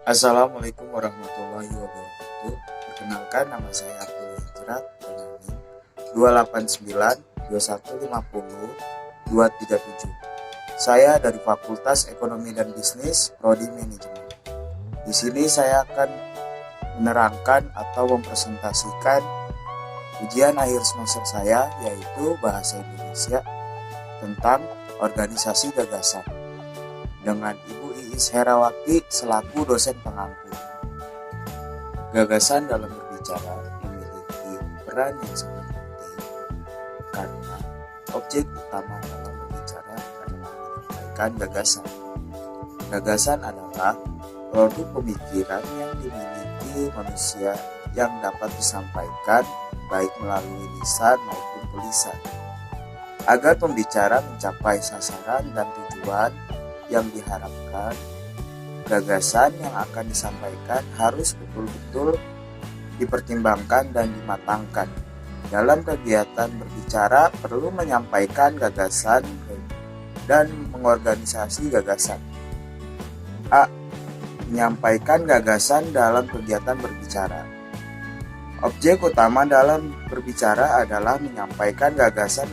Assalamualaikum warahmatullahi wabarakatuh. Perkenalkan, nama saya Abdul Hijrat dengan NIM 289 Saya dari Fakultas Ekonomi dan Bisnis, Prodi Manajemen. Di sini saya akan menerangkan atau mempresentasikan ujian akhir semester saya, yaitu Bahasa Indonesia tentang organisasi gagasan, dengan Ibu Iis Herawati selaku dosen pengampu. Gagasan dalam berbicara memiliki peran yang sangat penting karena objek utama dalam berbicara adalah menyampaikan gagasan. Gagasan adalah produk pemikiran yang dimiliki manusia yang dapat disampaikan baik melalui lisan maupun tulisan, agar pembicara mencapai sasaran dan tujuan yang diharapkan. Gagasan yang akan disampaikan harus betul-betul dipertimbangkan dan dimatangkan. Dalam kegiatan berbicara perlu menyampaikan gagasan dan mengorganisasi gagasan. A. Menyampaikan gagasan dalam kegiatan berbicara. Objek utama dalam berbicara adalah menyampaikan gagasan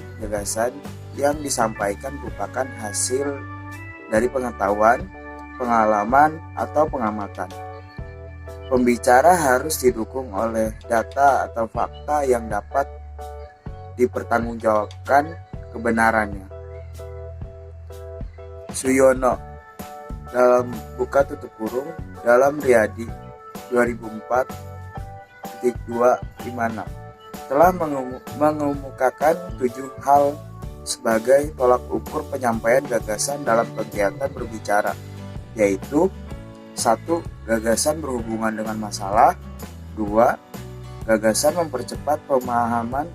yang disampaikan merupakan hasil dari pengetahuan, pengalaman, atau pengamatan. Pembicara harus didukung oleh data atau fakta yang dapat dipertanggungjawabkan kebenarannya. Suyono dalam buka tutup kurung dalam Riyadi 2004.256 telah mengemukakan 7 hal sebagai tolak ukur penyampaian gagasan dalam kegiatan berbicara, yaitu 1. Gagasan berhubungan dengan masalah. 2. Gagasan mempercepat pemahaman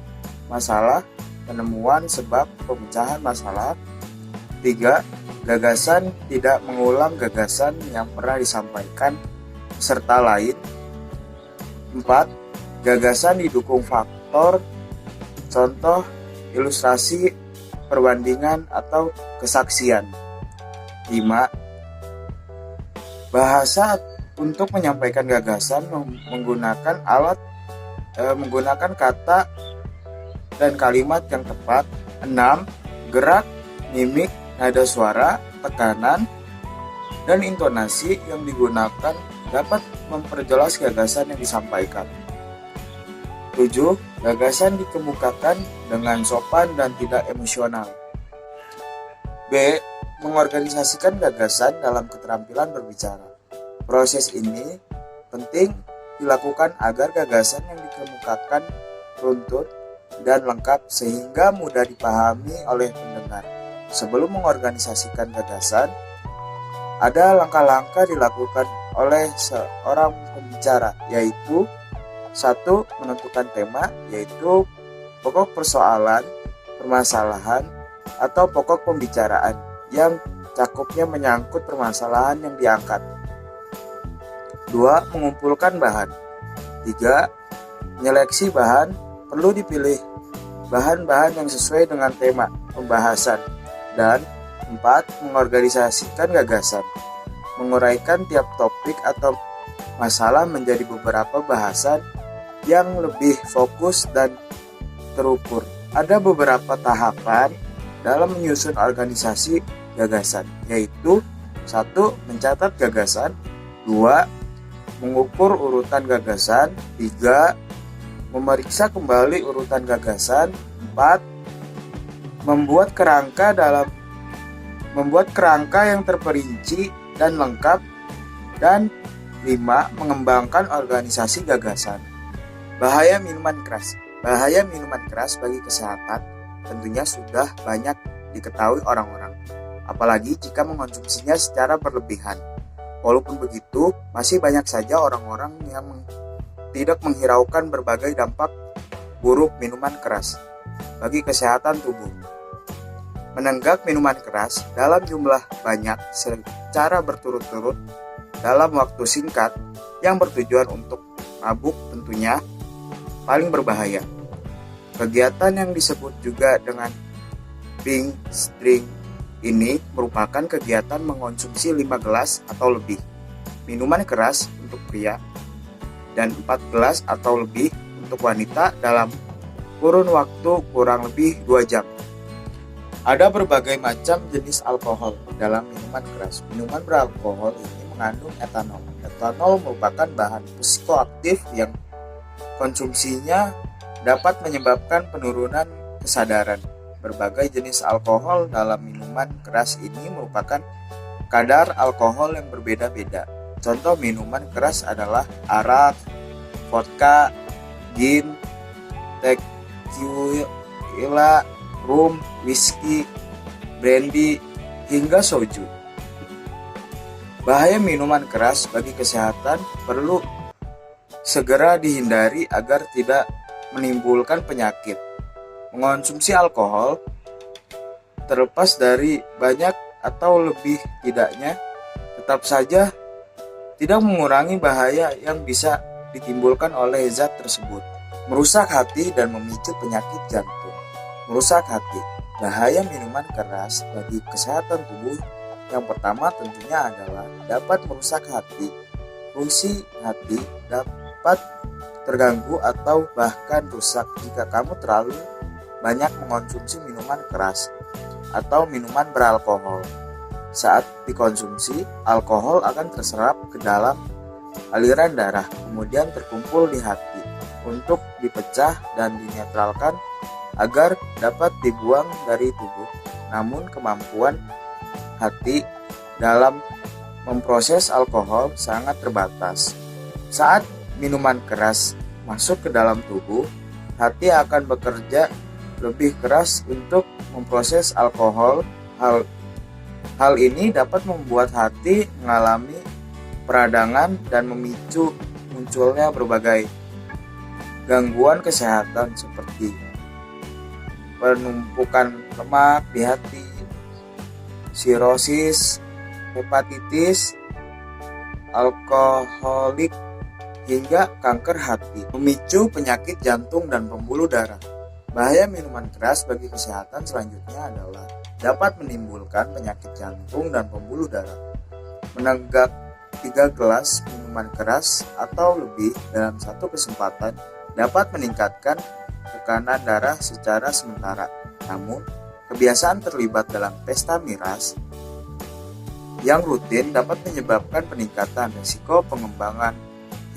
masalah, penemuan sebab pemecahan masalah. 3. Gagasan tidak mengulang gagasan yang pernah disampaikan peserta lain. 4. Gagasan didukung faktor, contoh, ilustrasi, perbandingan, atau kesaksian. 5. Bahasa untuk menyampaikan gagasan menggunakan kata dan kalimat yang tepat. 6. Gerak, mimik, nada suara, tekanan, dan intonasi yang digunakan dapat memperjelas gagasan yang disampaikan. 7. Gagasan dikemukakan dengan sopan dan tidak emosional. B. Mengorganisasikan gagasan dalam keterampilan berbicara. Proses ini penting dilakukan agar gagasan yang dikemukakan runtut dan lengkap sehingga mudah dipahami oleh pendengar. Sebelum mengorganisasikan gagasan, ada langkah-langkah dilakukan oleh seorang pembicara, yaitu 1. Menentukan tema, yaitu pokok persoalan, permasalahan, atau pokok pembicaraan yang cakupnya menyangkut permasalahan yang diangkat. 2. Mengumpulkan bahan. 3. Menyeleksi bahan, perlu dipilih bahan-bahan yang sesuai dengan tema pembahasan. Dan 4. Mengorganisasikan gagasan, menguraikan tiap topik atau masalah menjadi beberapa bahasan yang lebih fokus dan terukur. Ada beberapa tahapan dalam menyusun organisasi gagasan, yaitu 1. Mencatat gagasan. 2. Mengukur urutan gagasan. 3. Memeriksa kembali urutan gagasan. 4. Membuat kerangka yang terperinci dan lengkap. Dan 5. Mengembangkan organisasi gagasan. Bahaya minuman keras. Bahaya minuman keras bagi kesehatan tentunya sudah banyak diketahui orang-orang, apalagi jika mengkonsumsinya secara berlebihan. Walaupun begitu, masih banyak saja orang-orang yang tidak menghiraukan berbagai dampak buruk minuman keras bagi kesehatan tubuh. Menenggak minuman keras dalam jumlah banyak secara berturut-turut dalam waktu singkat yang bertujuan untuk mabuk tentunya paling berbahaya. Kegiatan yang disebut juga dengan binge drink ini merupakan kegiatan mengonsumsi 5 gelas atau lebih minuman keras untuk pria dan 4 gelas atau lebih untuk wanita dalam kurun waktu kurang lebih 2 jam. Ada berbagai macam jenis alkohol dalam minuman keras. Minuman beralkohol ini mengandung etanol. Etanol merupakan bahan psikoaktif yang konsumsinya dapat menyebabkan penurunan kesadaran. Berbagai jenis alkohol dalam minuman keras ini merupakan kadar alkohol yang berbeda-beda. Contoh minuman keras adalah arak, vodka, gin, tequila, rum, whisky, brandy, hingga soju. Bahaya minuman keras bagi kesehatan perlu segera dihindari agar tidak menimbulkan penyakit. Mengonsumsi alkohol, terlepas dari banyak atau lebih tidaknya, tetap saja tidak mengurangi bahaya yang bisa ditimbulkan oleh zat tersebut. Merusak hati dan memicu penyakit jantung. Merusak hati. Bahaya minuman keras bagi kesehatan tubuh yang pertama tentunya adalah dapat merusak hati. Fungsi hati dapat terganggu atau bahkan rusak jika kamu terlalu banyak mengonsumsi minuman keras atau minuman beralkohol. Saat dikonsumsi, alkohol akan terserap ke dalam aliran darah, kemudian terkumpul di hati untuk dipecah dan dinetralkan agar dapat dibuang dari tubuh. Namun kemampuan hati dalam memproses alkohol sangat terbatas. Saat minuman keras masuk ke dalam tubuh, hati akan bekerja lebih keras untuk memproses alkohol. Hal ini dapat membuat hati mengalami peradangan dan memicu munculnya berbagai gangguan kesehatan seperti penumpukan lemak di hati, sirosis, hepatitis, alkoholik, hingga kanker hati, memicu penyakit jantung dan pembuluh darah. Bahaya minuman keras bagi kesehatan selanjutnya adalah dapat menimbulkan penyakit jantung dan pembuluh darah. Menenggak 3 gelas minuman keras atau lebih dalam satu kesempatan dapat meningkatkan tekanan darah secara sementara. Namun, kebiasaan terlibat dalam pesta miras yang rutin dapat menyebabkan peningkatan risiko pengembangan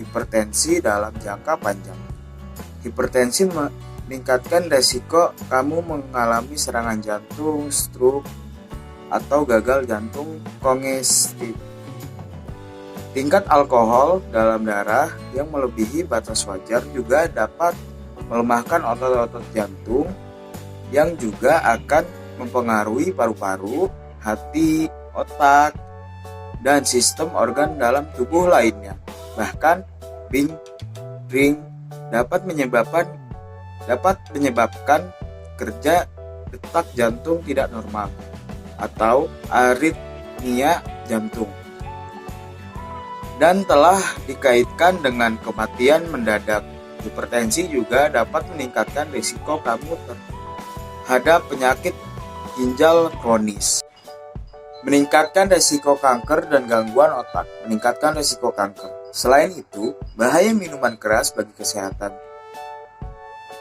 hipertensi dalam jangka panjang. Hipertensi meningkatkan risiko kamu mengalami serangan jantung, stroke, atau gagal jantung kongestif. Tingkat alkohol dalam darah yang melebihi batas wajar juga dapat melemahkan otot-otot jantung yang juga akan mempengaruhi paru-paru, hati, otak, dan sistem organ dalam tubuh lainnya. Bahkan drink dapat menyebabkan kerja detak jantung tidak normal atau aritmia jantung, dan telah dikaitkan dengan kematian mendadak. Hipertensi juga dapat meningkatkan risiko kamu terhadap penyakit ginjal kronis, meningkatkan risiko kanker dan gangguan otak, meningkatkan risiko kanker. Selain itu, bahaya minuman keras bagi kesehatan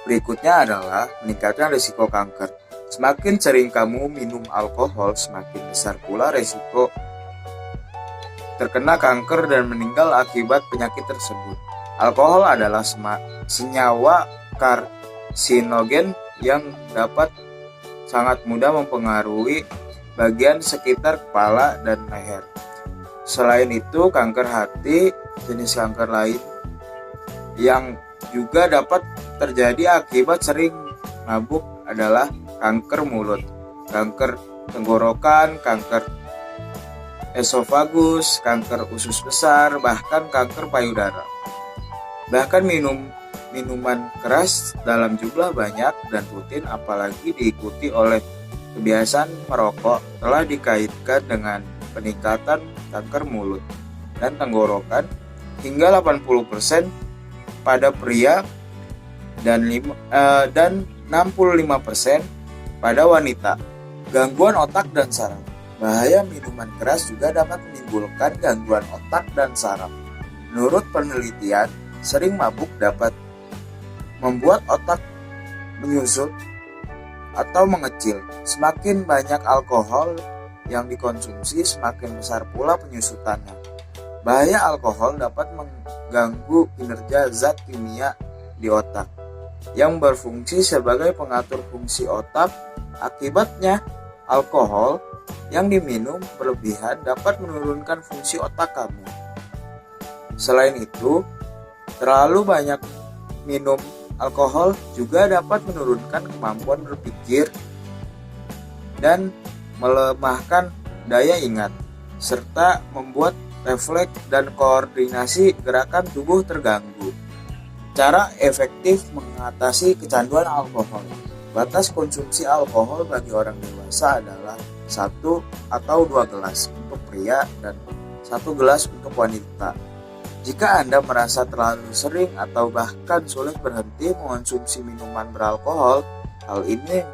berikutnya adalah meningkatkan risiko kanker. Semakin sering kamu minum alkohol, semakin besar pula risiko terkena kanker dan meninggal akibat penyakit tersebut. Alkohol adalah senyawa karsinogen yang dapat sangat mudah mempengaruhi bagian sekitar kepala dan leher. Selain itu, kanker hati, jenis kanker lain yang juga dapat terjadi akibat sering mabuk adalah kanker mulut, kanker tenggorokan, kanker esofagus, kanker usus besar, bahkan kanker payudara. Bahkan minuman keras dalam jumlah banyak dan rutin, apalagi diikuti oleh kebiasaan merokok, telah dikaitkan dengan peningkatan kanker mulut dan tenggorokan hingga 80% pada pria dan 65% pada wanita. Gangguan otak dan saraf. Bahaya minuman keras juga dapat menimbulkan gangguan otak dan saraf. Menurut penelitian, sering mabuk dapat membuat otak menyusut atau mengecil. Semakin banyak alkohol yang dikonsumsi, semakin besar pula penyusutannya. Bahaya alkohol dapat mengganggu kinerja zat kimia di otak yang berfungsi sebagai pengatur fungsi otak. Akibatnya, alkohol yang diminum berlebihan dapat menurunkan fungsi otak kamu. Selain itu, terlalu banyak minum alkohol juga dapat menurunkan kemampuan berpikir dan melemahkan daya ingat, serta membuat refleks dan koordinasi gerakan tubuh terganggu. Cara efektif mengatasi kecanduan alkohol. Batas konsumsi alkohol bagi orang dewasa adalah 1 atau 2 gelas untuk pria dan 1 gelas untuk wanita. Jika Anda merasa terlalu sering atau bahkan sulit berhenti mengonsumsi minuman beralkohol, hal ini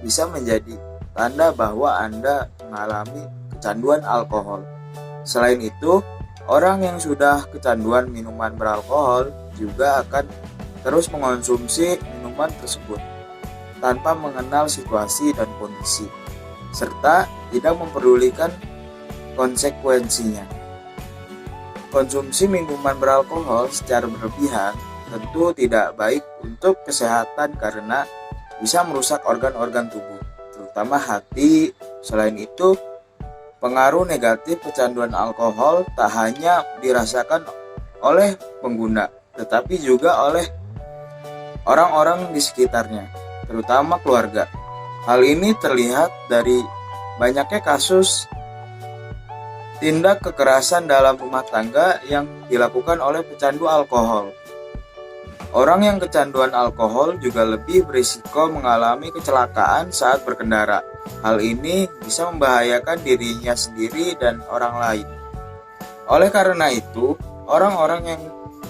bisa menjadi tanda bahwa Anda mengalami kecanduan alkohol. Selain itu, orang yang sudah kecanduan minuman beralkohol juga akan terus mengonsumsi minuman tersebut tanpa mengenal situasi dan kondisi, serta tidak memperdulikan konsekuensinya. Konsumsi minuman beralkohol secara berlebihan tentu tidak baik untuk kesehatan karena bisa merusak organ-organ tubuh, terutama hati. Selain itu, pengaruh negatif kecanduan alkohol tak hanya dirasakan oleh pengguna, tetapi juga oleh orang-orang di sekitarnya, terutama keluarga. Hal ini terlihat dari banyaknya kasus tindak kekerasan dalam rumah tangga yang dilakukan oleh pecandu alkohol. Orang yang kecanduan alkohol juga lebih berisiko mengalami kecelakaan saat berkendara. Hal ini bisa membahayakan dirinya sendiri dan orang lain. Oleh karena itu, orang-orang yang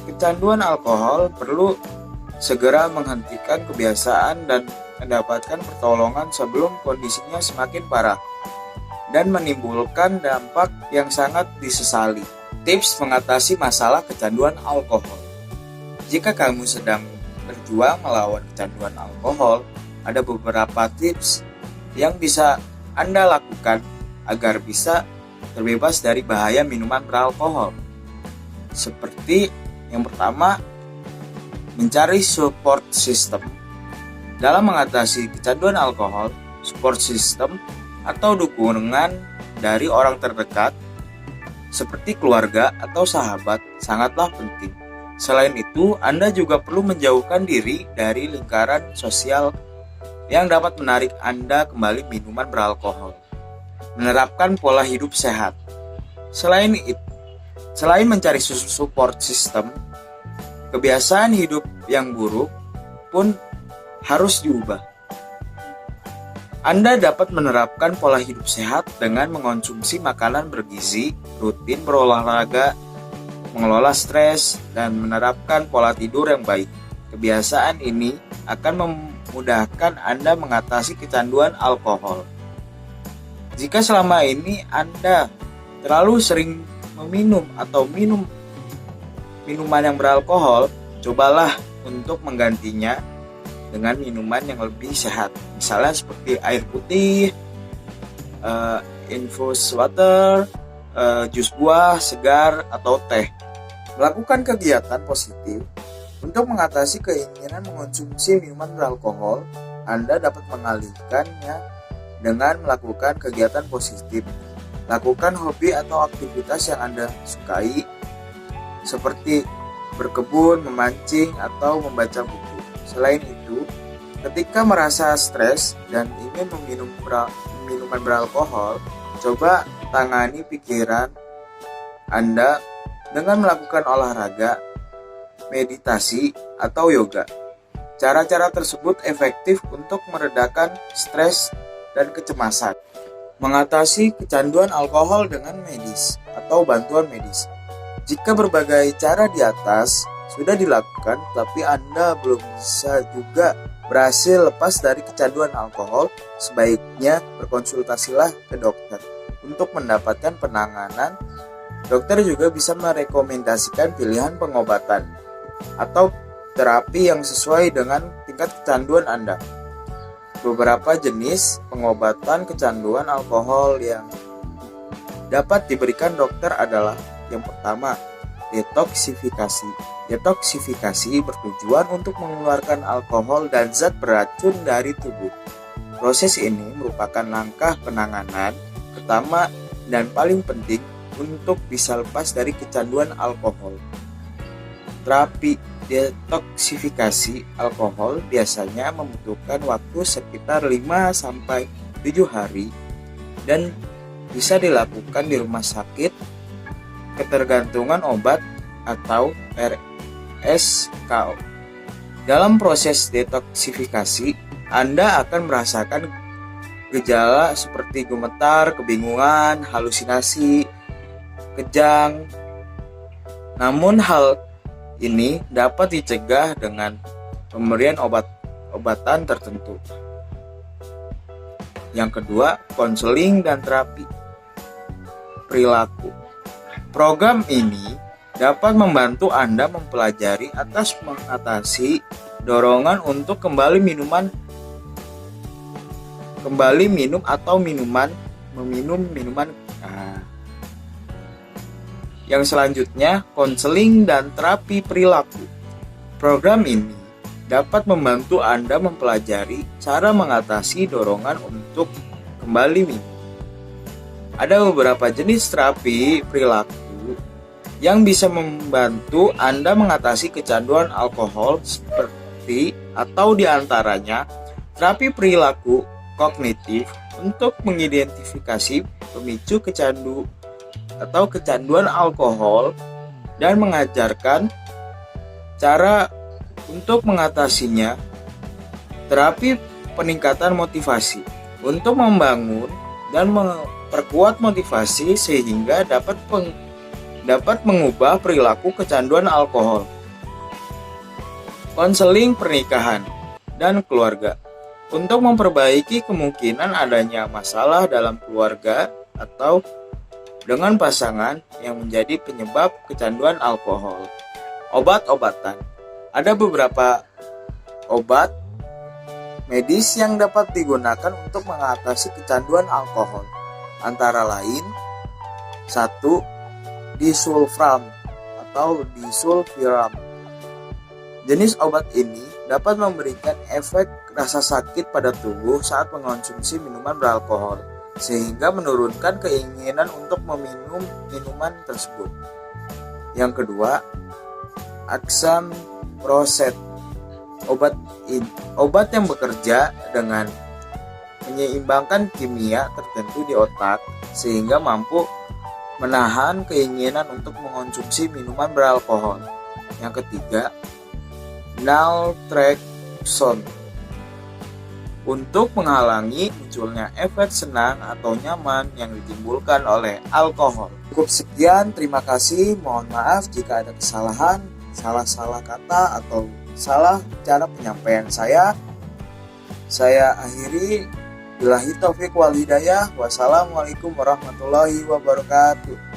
kecanduan alkohol perlu segera menghentikan kebiasaan dan mendapatkan pertolongan sebelum kondisinya semakin parah dan menimbulkan dampak yang sangat disesali. Tips mengatasi masalah kecanduan alkohol. Jika kamu sedang berjuang melawan kecanduan alkohol, ada beberapa tips yang bisa Anda lakukan agar bisa terbebas dari bahaya minuman beralkohol. Seperti yang pertama, mencari support system. Dalam mengatasi kecanduan alkohol, support system atau dukungan dari orang terdekat seperti keluarga atau sahabat sangatlah penting. Selain itu, Anda juga perlu menjauhkan diri dari lingkaran sosial yang dapat menarik Anda kembali minuman beralkohol. Menerapkan pola hidup sehat. Selain mencari support system, kebiasaan hidup yang buruk pun harus diubah. Anda dapat menerapkan pola hidup sehat dengan mengonsumsi makanan bergizi, rutin berolahraga, mengelola stres, dan menerapkan pola tidur yang baik. Kebiasaan ini akan memudahkan Anda mengatasi kecanduan alkohol. Jika selama ini Anda terlalu sering meminum atau minum minuman yang beralkohol, cobalah untuk menggantinya dengan minuman yang lebih sehat, misalnya seperti air putih, infus water, jus buah segar, atau teh. Melakukan kegiatan positif untuk mengatasi keinginan mengonsumsi minuman beralkohol. Anda dapat mengalihkannya dengan melakukan kegiatan positif. Lakukan hobi atau aktivitas yang Anda sukai, seperti berkebun, memancing, atau membaca buku. Selain itu, ketika merasa stres dan ingin meminum minuman beralkohol, coba tangani pikiran Anda dengan melakukan olahraga, meditasi, atau yoga. Cara-cara tersebut efektif untuk meredakan stres dan kecemasan. Mengatasi kecanduan alkohol dengan medis atau bantuan medis. Jika berbagai cara di atas sudah dilakukan, tapi Anda belum bisa juga berhasil lepas dari kecanduan alkohol, sebaiknya berkonsultasilah ke dokter. untuk mendapatkan penanganan, dokter juga bisa merekomendasikan pilihan pengobatan atau terapi yang sesuai dengan tingkat kecanduan Anda. Beberapa jenis pengobatan kecanduan alkohol yang dapat diberikan dokter adalah yang pertama, detoksifikasi. Detoksifikasi bertujuan untuk mengeluarkan alkohol dan zat beracun dari tubuh. Proses ini merupakan langkah penanganan pertama dan paling penting untuk bisa lepas dari kecanduan alkohol. Terapi detoksifikasi alkohol biasanya membutuhkan waktu sekitar 5-7 hari dan bisa dilakukan di rumah sakit, ketergantungan obat, atau RSKO. Dalam proses detoksifikasi, Anda akan merasakan gejala seperti gemetar, kebingungan, halusinasi, kejang. Namun hal ini dapat dicegah dengan pemberian obat-obatan tertentu. Yang kedua, konseling dan terapi perilaku. Program ini dapat membantu Anda mempelajari atas mengatasi dorongan untuk kembali minum atau meminum minuman. Yang selanjutnya, konseling dan terapi perilaku. Program ini dapat membantu Anda mempelajari cara mengatasi dorongan untuk kembali minum. Ada beberapa jenis terapi perilaku yang bisa membantu Anda mengatasi kecanduan alkohol seperti atau diantaranya terapi perilaku kognitif untuk mengidentifikasi pemicu kecanduan alkohol dan mengajarkan cara untuk mengatasinya. Terapi peningkatan motivasi untuk membangun dan memperkuat motivasi sehingga dapat mengubah perilaku kecanduan alkohol. Konseling pernikahan dan keluarga untuk memperbaiki kemungkinan adanya masalah dalam keluarga atau dengan pasangan yang menjadi penyebab kecanduan alkohol. Obat-obatan. Ada beberapa obat medis yang dapat digunakan untuk mengatasi kecanduan alkohol. Antara lain 1. Disulfiram atau disulfiram. Jenis obat ini dapat memberikan efek rasa sakit pada tubuh saat mengonsumsi minuman beralkohol, sehingga menurunkan keinginan untuk meminum minuman tersebut. Yang kedua, Oxyproset. Obat yang bekerja dengan menyeimbangkan kimia tertentu di otak sehingga mampu menahan keinginan untuk mengonsumsi minuman beralkohol. Yang ketiga, naltrexone untuk menghalangi munculnya efek senang atau nyaman yang ditimbulkan oleh alkohol. Cukup sekian, terima kasih. Mohon maaf jika ada kesalahan, salah kata atau salah cara penyampaian saya. Saya akhiri. Billahi taufiq wal hidayah. Wassalamualaikum warahmatullahi wabarakatuh.